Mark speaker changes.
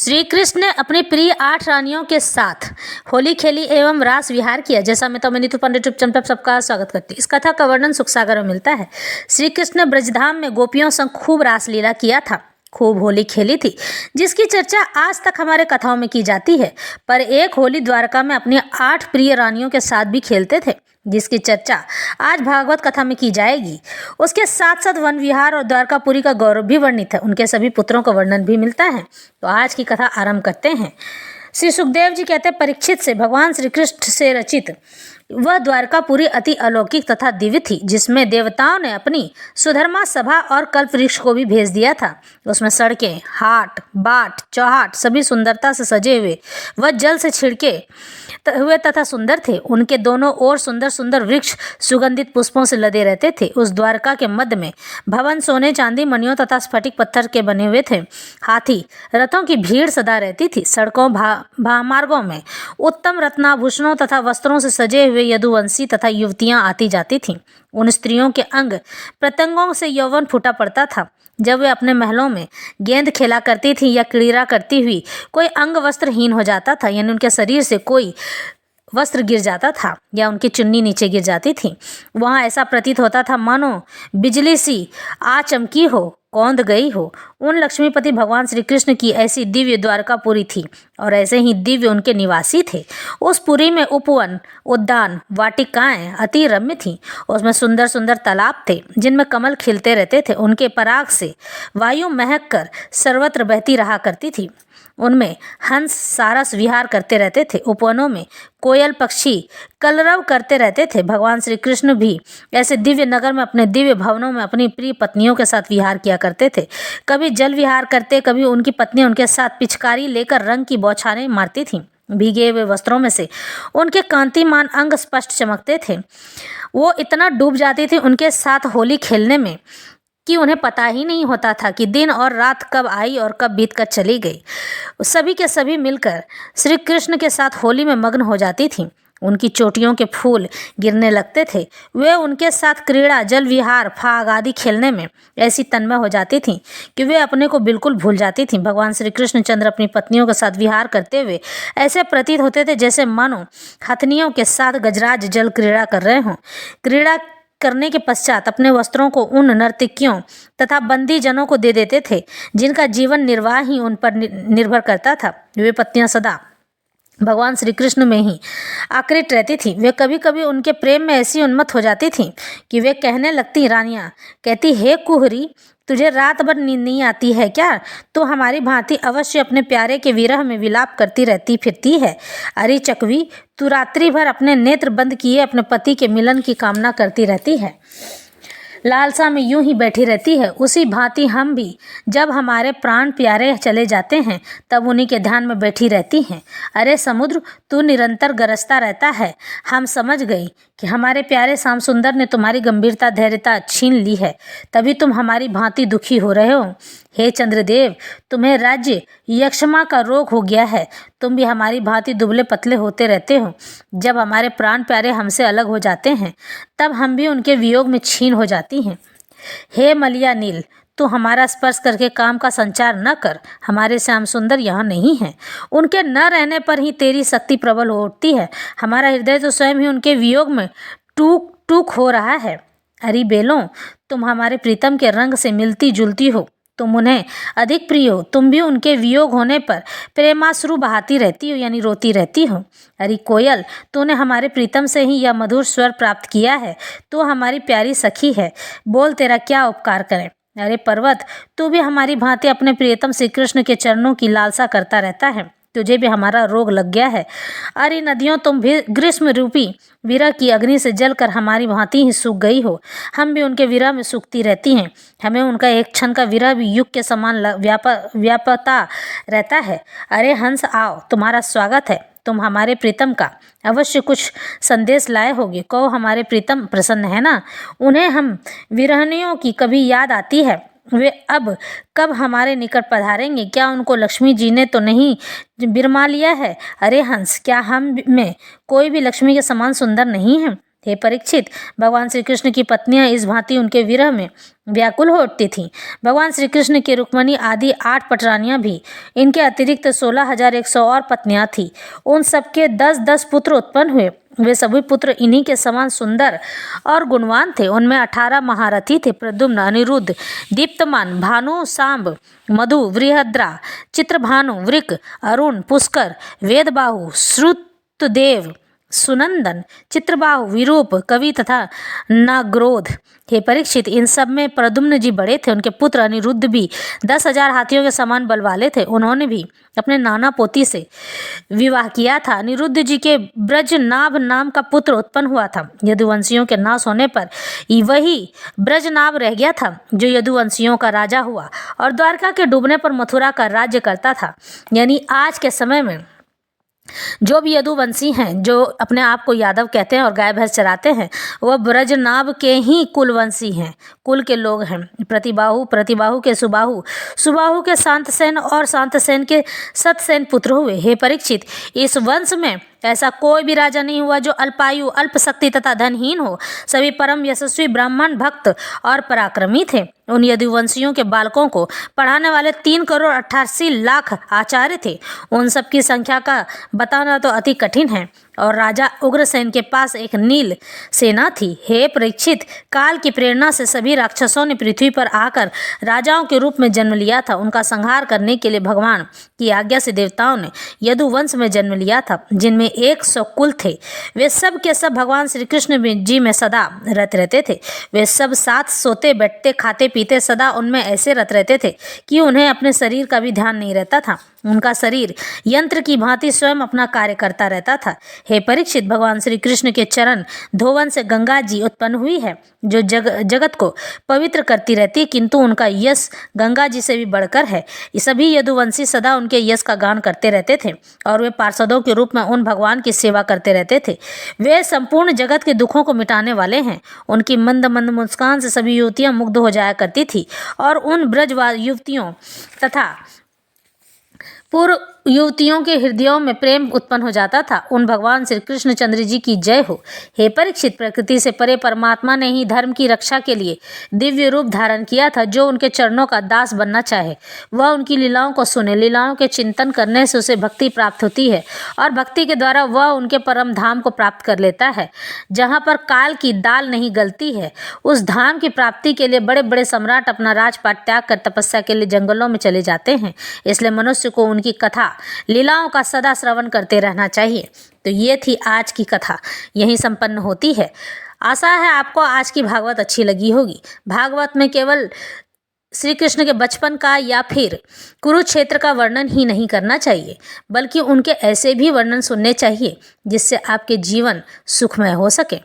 Speaker 1: श्री कृष्ण ने अपनी प्रिय 8 रानियों के साथ होली खेली एवं रास विहार किया। जैसा मैं तो नीतू पंडित चैनल पर सबका स्वागत करती हूँ। इस कथा का वर्णन सुखसागर में मिलता है। श्री कृष्ण ने ब्रजधाम में गोपियों संग खूब रास लीला किया था, खूब होली खेली थी, जिसकी चर्चा आज तक हमारे कथाओं में की जाती है। पर एक होली द्वारका में अपनी 8 प्रिय रानियों के साथ भी खेलते थे, जिसकी चर्चा आज भागवत कथा में की जाएगी। उसके साथ साथ वन विहार और द्वारकापुरी का गौरव भी वर्णित है। उनके सभी पुत्रों का वर्णन भी मिलता है। तो आज की कथा आरंभ करते हैं। श्री सुखदेव जी कहते हैं, परीक्षित से भगवान श्री कृष्ण से रचित वह द्वारकापुरी अति अलौकिक तथा दिव्य थी, जिसमें देवताओं ने अपनी सुधर्मा सभा और कल्प वृक्ष को भी भेज दिया था। उसमें सड़कें, हाट, बाट, चौहाट सभी सुंदरता से सजे हुए व जल से छिड़के हुए तथा सुंदर थे। उनके दोनों ओर सुंदर सुंदर वृक्ष सुगंधित पुष्पों से लदे रहते थे। उस द्वारका के मध्य में भवन सोने, चांदी, मणियों तथा स्फटिक पत्थर के बने हुए थे। हाथी रथों की भीड़ सदा रहती थी। सड़कों, मार्गों में उत्तम रत्नाभूषणों तथा वस्त्रों से सजे हुए यदुवंशी तथा युवतियां आती जाती थीं। उन स्त्रियों के अंग प्रत्यंगों से यौवन फूटा पड़ता था। जब वे अपने महलों में गेंद खेला करती थी या क्रीड़ा करती हुई कोई अंग वस्त्रहीन हो जाता था, यानी उनके शरीर से कोई वस्त्र गिर जाता था या उनकी चुन्नी नीचे गिर जाती थी, वहाँ ऐसा प्रतीत होता था मानो बिजली सी आ चमकी हो, कौंध गई हो। उन लक्ष्मीपति भगवान श्री कृष्ण की ऐसी दिव्य द्वारकापुरी थी और ऐसे ही दिव्य उनके निवासी थे। उस पुरी में उपवन, उद्यान, वाटिकाएं अति रम्य थीं। उसमें सुंदर सुंदर तालाब थे, जिनमें कमल खिलते रहते थे। उनके पराग से वायु महक कर सर्वत्र बहती रहा करती थी। उनमें हंस सारस विहार करते रहते थे। उपवनों में कोयल पक्षी कलरव करते रहते थे। भगवान श्री कृष्ण भी ऐसे दिव्य नगर में अपने दिव्य भवनों में अपनी प्रिय पत्नियों के साथ विहार किया करते थे। कभी जल विहार करते, कभी उनकी पत्नियां उनके साथ पिचकारी लेकर रंग की बौछारें मारती थीं। भीगे हुए वस्त्रों में से उनके कांतिमान अंग स्पष्ट चमकते थे। वो इतना डूब जाती थी उनके साथ होली खेलने में कि उन्हें पता ही नहीं होता था कि दिन और रात कब आई और कब बीत कर चली गई। सभी के सभी मिलकर श्री कृष्ण के साथ होली में मग्न हो जाती थीं। उनकी चोटियों के फूल गिरने लगते थे। वे उनके साथ क्रीड़ा, जल विहार, फाग आदि खेलने में ऐसी तन्मय हो जाती थीं कि वे अपने को बिल्कुल भूल जाती थीं। भगवान श्री कृष्णचंद्र अपनी पत्नियों के साथ विहार करते हुए ऐसे प्रतीत होते थे जैसे मानो हथनियों के साथ गजराज जल क्रीड़ा कर रहे हों। क्रीड़ा करने के पश्चात अपने वस्त्रों को उन नर्तकियों तथा बंदी जनों को दे देते थे, जिनका जीवन निर्वाह ही उन पर निर्भर करता था। वे पत्नियां सदा भगवान श्री कृष्ण में ही आकृत रहती थीं। वे कभी कभी उनके प्रेम में ऐसी उन्मत्त हो जाती थीं कि वे कहने लगती, रानियां कहती, हे कुहरी, तुझे रात भर नींद नहीं आती है क्या? तो हमारी भांति अवश्य अपने प्यारे के विरह में विलाप करती रहती फिरती है। अरे चकवी, तू रात्रि भर अपने नेत्र बंद किए अपने पति के मिलन की कामना करती रहती है, लालसा में यूं ही बैठी रहती है। उसी भांति हम भी जब हमारे प्राण प्यारे चले जाते हैं तब उन्हीं के ध्यान में बैठी रहती हैं। अरे समुद्र, तू निरंतर गरजता रहता है। हम समझ गई कि हमारे प्यारे श्याम सुंदर ने तुम्हारी गंभीरता धैर्यता छीन ली है, तभी तुम हमारी भांति दुखी हो रहे हो। हे चंद्रदेव, तुम्हें राज्य यक्षमा का रोग हो गया है। तुम भी हमारी भांति दुबले पतले होते रहते हो। जब हमारे प्राण प्यारे हमसे अलग हो जाते हैं तब हम भी उनके वियोग में छीन हो जाती हैं। हे मलिया नील, तू हमारा स्पर्श करके काम का संचार न कर। हमारे श्याम सुंदर यहाँ नहीं हैं। उनके न रहने पर ही तेरी शक्ति प्रबल हो उठती है। हमारा हृदय तो स्वयं ही उनके वियोग में टूक टूक हो रहा है। अरे बेलों, तुम हमारे प्रीतम के रंग से मिलती जुलती हो। तुम उन्हें अधिक प्रिय हो। तुम भी उनके वियोग होने पर प्रेमाश्रु बहाती रहती हो, यानी रोती रहती हो। अरे कोयल, तूने हमारे प्रीतम से ही यह मधुर स्वर प्राप्त किया है। तू हमारी प्यारी सखी है, बोल तेरा क्या उपकार करें। अरे पर्वत, तू भी हमारी भांति अपने प्रियतम श्री कृष्ण के चरणों की लालसा करता रहता है। तुझे भी हमारा रोग लग गया है। अरे नदियों, तुम भी ग्रीष्म रूपी विरह की अग्नि से जलकर हमारी भांति ही सूख गई हो। हम भी उनके विरह में सूखती रहती हैं। हमें उनका एक क्षण का विरह भी युग के समान व्यापता रहता है। अरे हंस, आओ, तुम्हारा स्वागत है। तुम हमारे प्रीतम का अवश्य कुछ संदेश लाए होगे। कहो, हमारे प्रीतम प्रसन्न है ना? उन्हें हम विरहनियों की कभी याद आती है? वे अब कब हमारे निकट पधारेंगे? क्या उनको लक्ष्मी जी ने तो नहीं बिरमा लिया है? अरे हंस, क्या हम में कोई भी लक्ष्मी के समान सुंदर नहीं है? हे परीक्षित, भगवान श्री कृष्ण की पत्नियां इस भांति उनके विरह में व्याकुल हो उठती थीं। भगवान श्री कृष्ण की रुक्मिणी आदि 8 पटरानियां भी, इनके अतिरिक्त 16,100 और पत्नियां थीं। उन सबके 10-10 पुत्र उत्पन्न हुए। वे सभी पुत्र इन्हीं के समान सुंदर और गुणवान थे। उनमें 18 महारथी थे: प्रद्युम्न, अनिरुद्ध, दीप्तमान, भानु, सांब, मधु, वृहद्रा, चित्रभानु, वृक, अरुण, पुष्कर, वेदबाहु, श्रुतदेव, सुनंदन, चित्रबाहु, विरूप, कवि तथा नाग्रोध। हे परीक्षित, इन सब में प्रद्युम्न जी बड़े थे। उनके पुत्र अनिरुद्ध भी 10,000 हाथियों के समान बल वाले थे। उन्होंने भी अपने नाना पोती से विवाह किया था। अनिरुद्ध जी के ब्रजनाभ नाम का पुत्र उत्पन्न हुआ था। यदुवंशियों के नाश होने पर वही ब्रजनाभ रह गया था, जो यदुवंशियों का राजा हुआ और द्वारका के डूबने पर मथुरा का राज्य करता था। यानी आज के समय में जो भी यदुवंशी हैं, जो अपने आप को यादव कहते हैं और गाय भैंस चराते हैं, वह ब्रजनाभ के ही कुलवंशी हैं, कुल के लोग हैं। प्रतिबाहु, प्रतिबाहु के सुबाहु, सुबाहु के शांतसेन और शांतसेन के सतसेन पुत्र हुए। हे परीक्षित, इस वंश में ऐसा कोई भी राजा नहीं हुआ जो अल्पायु, अल्प शक्ति तथा धनहीन हो। सभी परम यशस्वी, ब्राह्मण, भक्त और पराक्रमी थे। उन यदुवंशियों के बालकों को पढ़ाने वाले 3,88,00,000 आचार्य थे। उन सब की संख्या का बताना तो अति कठिन है। और राजा उग्रसेन के पास एक नील सेना थी। हे परीक्षित, काल की प्रेरणा से सभी राक्षसों ने पृथ्वी पर आकर राजाओं के रूप में जन्म लिया था। उनका संहार करने के लिए भगवान की आज्ञा से देवताओं ने यदुवंश में जन्म लिया था, जिनमें 100 कुल थे। वे सब के सब भगवान श्री कृष्ण जी में सदा रत रहते थे। वे सब साथ सोते, बैठते, खाते, पीते, सदा उनमें ऐसे रत रहते थे कि उन्हें अपने शरीर का भी ध्यान नहीं रहता था। उनका शरीर यंत्र की भांति स्वयं अपना कार्य करता रहता था। हे परीक्षित, भगवान श्री कृष्ण के चरण धोवन से गंगा जी उत्पन्न हुई है, जो जगत को पवित्र करती रहती है, किंतु उनका यश गंगा जी से भी बढ़कर है। सभी यदुवंशी सदा उनके यश का गान करते रहते थे और वे पार्षदों के रूप में उन भगवान की सेवा करते रहते थे। वे संपूर्ण जगत के दुखों को मिटाने वाले हैं। उनकी मंद मंद मुस्कान से सभी युवतियां मुग्ध हो जाया करती थी और उन ब्रजवाद युवतियों तथा पूर्व युवतियों के हृदयों में प्रेम उत्पन्न हो जाता था। उन भगवान श्री कृष्णचंद्र जी की जय हो। हे परीक्षित, प्रकृति से परे परमात्मा ने ही धर्म की रक्षा के लिए दिव्य रूप धारण किया था। जो उनके चरणों का दास बनना चाहे वह उनकी लीलाओं को सुने। लीलाओं के चिंतन करने से उसे भक्ति प्राप्त होती है और भक्ति के द्वारा वह उनके परम धाम को प्राप्त कर लेता है, जहाँ पर काल की दाल नहीं गलती है। उस धाम की प्राप्ति के लिए बड़े बड़े सम्राट अपना राजपाट त्याग कर तपस्या के लिए जंगलों में चले जाते हैं। इसलिए मनुष्य को उनकी कथा लीलाओं का सदा श्रवण करते रहना चाहिए। तो ये थी आज की कथा, यहीं संपन्न होती है। आशा है आपको आज की भागवत अच्छी लगी होगी। भागवत में केवल श्री कृष्ण के बचपन का या फिर कुरुक्षेत्र का वर्णन ही नहीं करना चाहिए, बल्कि उनके ऐसे भी वर्णन सुनने चाहिए जिससे आपके जीवन सुखमय हो सके।